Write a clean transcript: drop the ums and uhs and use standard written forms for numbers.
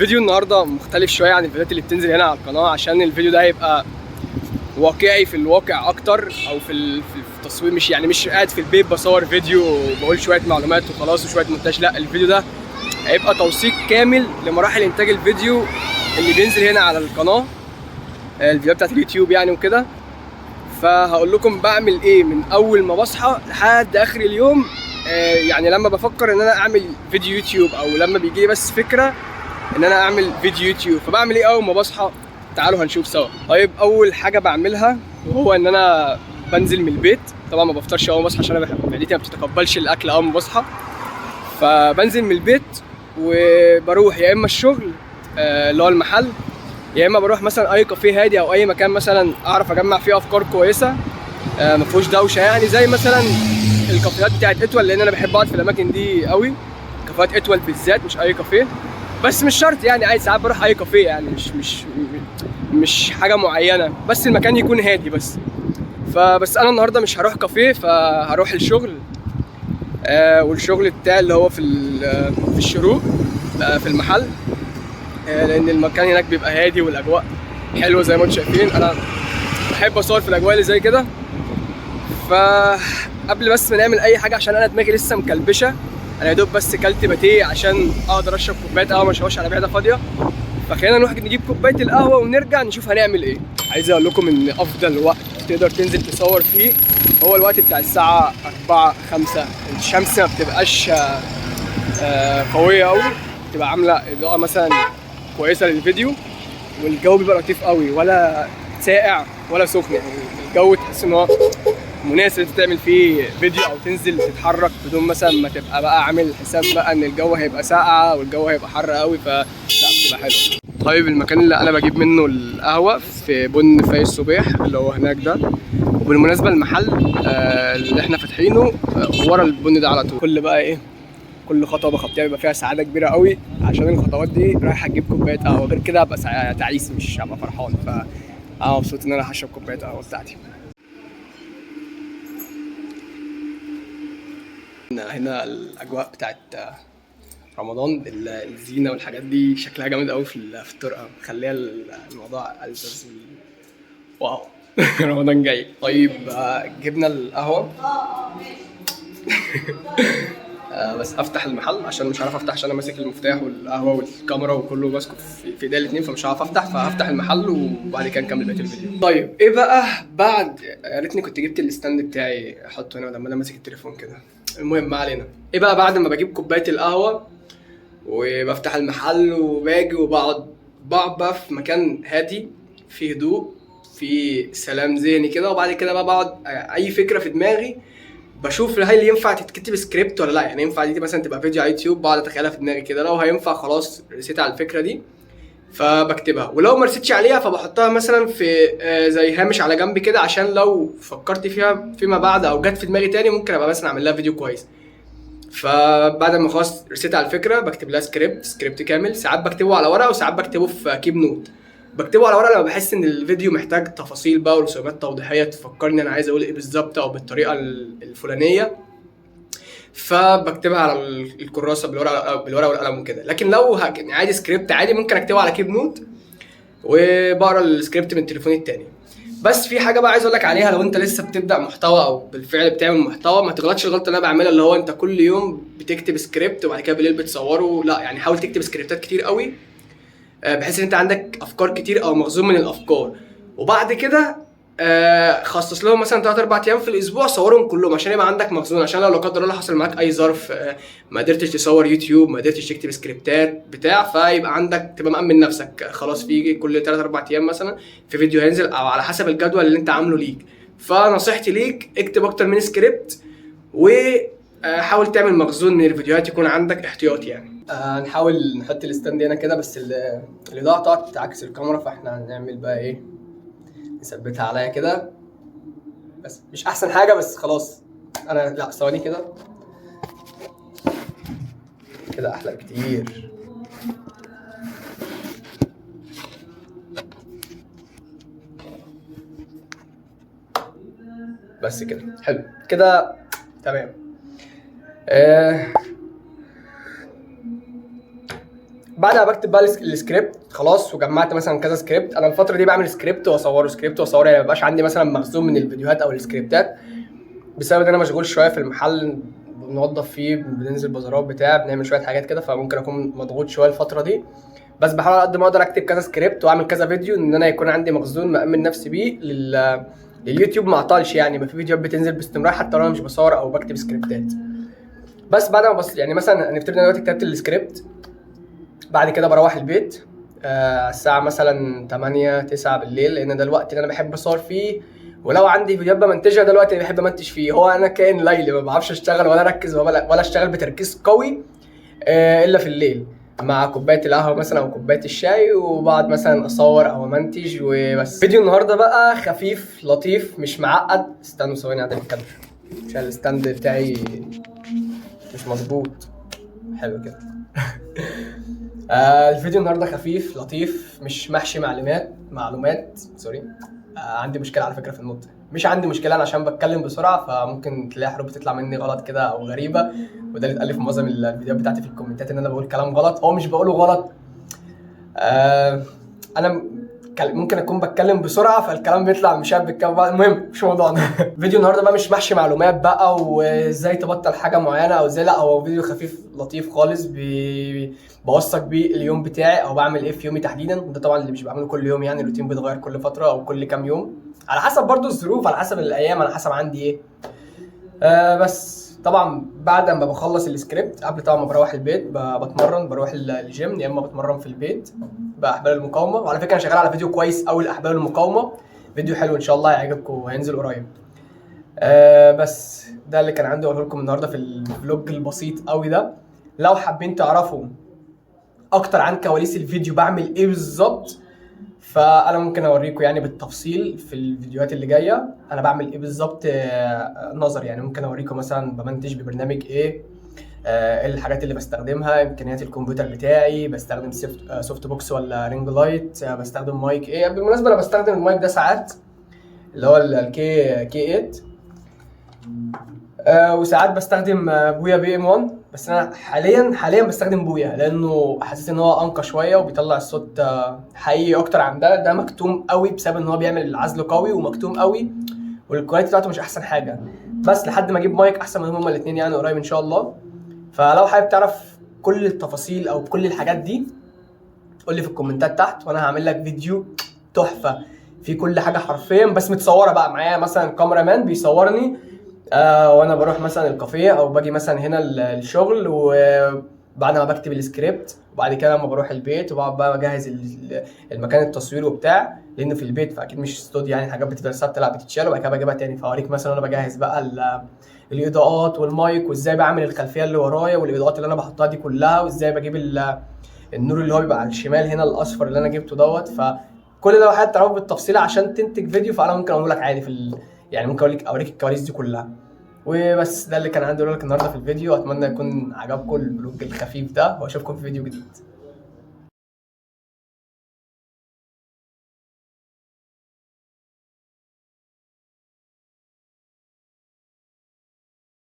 فيديو النهارده مختلف شويه عن الفيديوهات اللي بتنزل هنا على القناه، عشان الفيديو ده هيبقى واقعي في الواقع اكتر، او في التصوير. مش قاعد في البيت بصور فيديو وبقول شويه معلومات وخلاص وشويه مونتاج. لا، الفيديو ده هيبقى توثيق كامل لمراحل انتاج الفيديو اللي بينزل هنا على القناه، الفيديوهات بتاعت اليوتيوب يعني وكده. فهقول لكم بعمل ايه من اول ما بصحى لحد اخر اليوم. يعني لما بفكر ان انا اعمل فيديو يوتيوب، او لما بيجي لي بس فكره ان انا اعمل فيديو يوتيوب، فبعمل ايه اول ما بصحى؟ تعالوا هنشوف سوا. طيب، اول حاجه بعملها وهو ان انا بنزل من البيت. طبعا ما بفطرش اول ما بصحى عشان انا معدتي ما بتتقبلش الاكل اول ما بصحى. فبنزل من البيت وبروح يا اما الشغل اللي هو المحل، يا اما بروح مثلا اي كافيه هادي او اي مكان مثلا اعرف اجمع فيه افكار كويسه ما فيهوش دوشه، يعني زي مثلا الكافيهات بتاعت اتول، لان انا بحب اقعد في الاماكن دي قوي. كافيهات اتول بالذات، مش اي كافيه. بس مش شرط يعني، عادي ساعات بروح اي كافيه، يعني مش حاجه معينه، بس المكان يكون هادي بس. فبس انا النهارده مش هروح كافيه، فهروح الشغل. والشغل بتاعي اللي هو في الشروق في المحل. لان المكان هناك بيبقى هادي والاجواء حلوه زي ما انتم شايفين. انا بحب اصور في الاجواء اللي زي كده. فقبل بس ما نعمل اي حاجه، عشان انا دماغي لسه مكلبشه، انا يا دوب بس كلت باتيه عشان اقدر اشرب كوبايه قهوه ما اشربهاش على معده فاضيه. فخلينا نروح نجيب كوبايه القهوه ونرجع نشوف هنعمل ايه. عايز اقول لكم ان افضل وقت تقدر تنزل تصور فيه هو الوقت بتاع الساعه 4 5. الشمس ما بتبقاش قويه قوي، بتبقى عامله اضاءه مثلا كويسه للفيديو، والجو بيبقى لطيف قوي، ولا ساقع ولا سخن. يعني الجو تحس ان هو مناسب تعمل فيه فيديو او تنزل تتحرك بدون مثلا ما تبقى بقى عامل حساب بقى ان الجو هيبقى ساقعه والجو هيبقى حر قوي، فلا بتبقى حلوه. طيب، المكان اللي انا بجيب منه القهوه في بن فاي الصبيح اللي هو هناك ده. وبالمناسبه المحل اللي احنا فاتحينه ورا البن ده على طول. كل بقى ايه، كل خطوه بخطيها بيبقى فيها سعاده كبيره قوي، عشان الخطوات دي رايح اجيب كوبايه قهوه. غير كده ابقى تعيس، مش هبقى فرحان. فانا مبسوط ان انا هشرب كوبايه قهوه بتاعتي. هنا الاجواء بتاعت رمضان، الزينه والحاجات دي شكلها جامد قوي في الطرقه، مخليه الموضوع ألذذ واو. رمضان جاي. طيب، جبنا القهوه. بس هفتح المحل عشان مش عارف افتح، عشان انا ماسك المفتاح والقهوه والكاميرا وكله ماسكه في ايديا الاثنين، فمش عارف افتح. فهفتح المحل وبعد كده نكمل بقيه الفيديو. طيب، ايه بقى بعد؟ يا ريتني كنت جبت الستاند بتاعي احطه هنا لما انا ماسك التليفون كده. المهم، ما علينا. ايه بقى بعد ما بجيب كوبايه القهوه وبفتح المحل وباجي بقعد بقى في مكان هادي، في هدوء، في سلام ذهني كده. وبعد كده بقى بقعد اي فكره في دماغي بشوف هل ينفع تتكتب سكريبت ولا لا. يعني ينفع دي مثلا تبقى فيديو على يوتيوب، بقعد اتخيلها في دماغي كده. لو هينفع خلاص رسيت على الفكره دي فبكتبها، ولو ما رسيتش عليها فبحطها مثلا في زي هامش على جنب كده، عشان لو فكرت فيها فيما بعد او جت في دماغي تاني ممكن ابقى مثلا اعمل لها فيديو كويس. فبعد ما خلاص رسيت على الفكره بكتب لها سكريبت كامل. ساعات بكتبه على ورقه وساعات بكتبه في كيب نوت. بكتبه على ورقه لما بحس ان الفيديو محتاج تفاصيل بقى ورسومات توضيحيه تفكرني انا عايز اقول ايه بالظبط او بالطريقه الفلانيه، فبكتبها على الكراسه بالورقه والقلم وكده. لكن لو يعني عادي سكريبت عادي ممكن اكتبه على كيب نوت وبقرا السكريبت من تليفوني التاني. بس في حاجه بقى عايز اقول لك عليها، لو انت لسه بتبدا محتوى او بالفعل بتعمل محتوى، ما تغلطش الغلطه اللي انا بعملها، اللي هو انت كل يوم بتكتب سكريبت وبعد كده بالليل بتصوره. لا، يعني حاول تكتب سكريبتات كتير قوي، بحيث ان انت عندك افكار كتير او مخزون من الافكار. وبعد كده خصص لهم مثلا 3 4 ايام في الاسبوع صورهم كلهم، عشان يبقى عندك مخزون، عشان لو لا قدر الله حصل معاك اي ظرف ما قدرتش تصور يوتيوب، ما قدرتش تكتب سكريبتات بتاع، فيبقى عندك تبقى مأمن نفسك خلاص في كل 3 4 ايام مثلا في فيديو هينزل، او على حسب الجدول اللي انت عامله ليك. فنصيحتي ليك اكتب اكتر من سكريبت، وحاول تعمل مخزون من الفيديوهات يكون عندك احتياطي يعني. نحاول نحط الستاند هنا كده، بس الاضاءه تقعد تعكس الكاميرا، فاحنا هنعمل بقى ايه، نثبتها عليا كده. بس مش احسن حاجه، بس خلاص. انا لا، ثواني كده، كده احلى بكتير. بس كده حلو كده، تمام. بعد ما بكتب بقى السكريبت خلاص، وجمعت مثلا كذا سكريبت. انا الفتره دي بعمل سكريبت واصوره، يعني ما بقاش عندي مثلا مخزون من الفيديوهات او السكريبتات، بسبب ان انا مشغول شويه في المحل، بنوظف فيه، بننزل بازارات بتاع، بنعمل شويه حاجات كده، فممكن اكون مضغوط شويه الفتره دي. بس بحاول على قد ما اقدر اكتب كذا سكريبت واعمل كذا فيديو، ان انا يكون عندي مخزون مأمن نفسي بيه لليوتيوب ما اعطلش، يعني ما في فيديوهات بتنزل باستمرار حتى لو انا مش بصور او بكتب سكريبتات. بس بعد ما يعني مثلا نفترض ان انا دلوقتي كتبت السكريبت، بعد كده بروح البيت الساعه مثلا 8 9 بالليل، لان ده الوقت اللي انا بحب اصور فيه، ولو عندي فيديوهات بمنتجها ده الوقت اللي بحب امنتج فيه. هو انا كائن ليلي، ما بعرفش اشتغل ولا اركز ولا اشتغل بتركيز قوي الا في الليل مع كوبايه القهوه مثلا او كوبايه الشاي، وبعد مثلا اصور او امنتج وبس. فيديو النهارده بقى خفيف لطيف مش معقد. استنوا ثواني عدل الكاميرا عشان الستاند بتاعي مش مظبوط. حلو كده. الفيديو النهارده خفيف لطيف مش محشي معلومات سوري. عندي مشكله على فكره في النطق، مش عندي مشكله انا عشان بتكلم بسرعه، فممكن تلاقي حروف بتطلع مني غلط كده او غريبه، وده اللي اتقال في معظم الفيديوهات بتاعتي في الكومنتات ان انا بقول كلام غلط. هو مش بقوله غلط، انا ممكن اكون بتكلم بسرعه فالكلام بيطلع مش عارف بالكلام. المهم مش موضوعنا. فيديو النهارده بقى مش محشي معلومات بقى وازاي تبطل حاجه معينه او ازاي، لا هو فيديو خفيف لطيف خالص بوثق بيه اليوم بتاعي او بعمل ايه في يومي تحديدا. ده طبعا اللي مش بعمله كل يوم، يعني الروتين بيتغير كل فتره او كل كام يوم على حسب برضو الظروف، على حسب الايام، على حسب عندي ايه. بس طبعا بعد ما بخلص السكريبت، قبل طبعا ما بروح البيت بتمرن، بروح الجيم، يا اما بتمرن في البيت باحبال المقاومه. وعلى فكره انا شغال على فيديو كويس قوي لاحبال المقاومه، فيديو حلو ان شاء الله هيعجبكم وهينزل قريب. بس ده اللي كان عندي اقوله لكم النهارده في الفلوج البسيط قوي ده. لو حابين تعرفوا اكتر عن كواليس الفيديو بعمل ايه بالظبط، فانا ممكن اوريكم يعني بالتفصيل في الفيديوهات اللي جايه انا بعمل ايه بالظبط نظر. يعني ممكن اوريكم مثلا بمنتج ببرنامج ايه الحاجات اللي بستخدمها، امكانيات الكمبيوتر بتاعي، بستخدم سوفت بوكس ولا رينج لايت، بستخدم مايك ايه. بالمناسبه انا بستخدم المايك ده ساعات اللي هو الكي 8، وساعات بستخدم بويا بي ام 1. بس انا حاليا بستخدم بويا لانه حاسس ان هو انقى شويه وبيطلع الصوت حقيقي اكتر عن ده مكتوم قوي بسبب ان هو بيعمل العزل قوي ومكتوم قوي، والكواليتي بتاعته مش احسن حاجه. بس لحد ما اجيب مايك احسن منهم هما الاثنين يعني قريب ان شاء الله. فلو حابب تعرف كل التفاصيل او كل الحاجات دي قول لي في الكومنتات تحت، وانا هعمل لك فيديو تحفه في كل حاجه حرفيا، بس متصوره بقى معايا مثلا كاميرا مان بيصورني وانا بروح مثلا الكافيه او باجي مثلا هنا الشغل، وبعد ما بكتب السكريبت وبعد كده لما بروح البيت وبقعد بقى بجهز المكان التصوير وبتاع، لان في البيت فاكيد مش استوديو يعني حاجات بتفضل ثابته، لا بتتشال وبعد كده بجيبها تاني. فاوريك مثلا انا بجهز بقى الاضاءات والمايك، وازاي بعمل الخلفيه اللي ورايا والاضاءات اللي انا بحطها دي كلها، وازاي بجيب النور اللي هو بيبقى على الشمال هنا الاصفر اللي انا جبته دوت. فكل ده لو حابب تعرفه بالتفصيل عشان تنتج فيديو، فانا ممكن اقول لك عادي يعني ممكن اوريك الكواليس دي كلها. وبس ده اللي كان عندي اقوله لك النهارده في الفيديو. اتمنى يكون عجبكم الفلوج الخفيف ده، واشوفكم في فيديو جديد.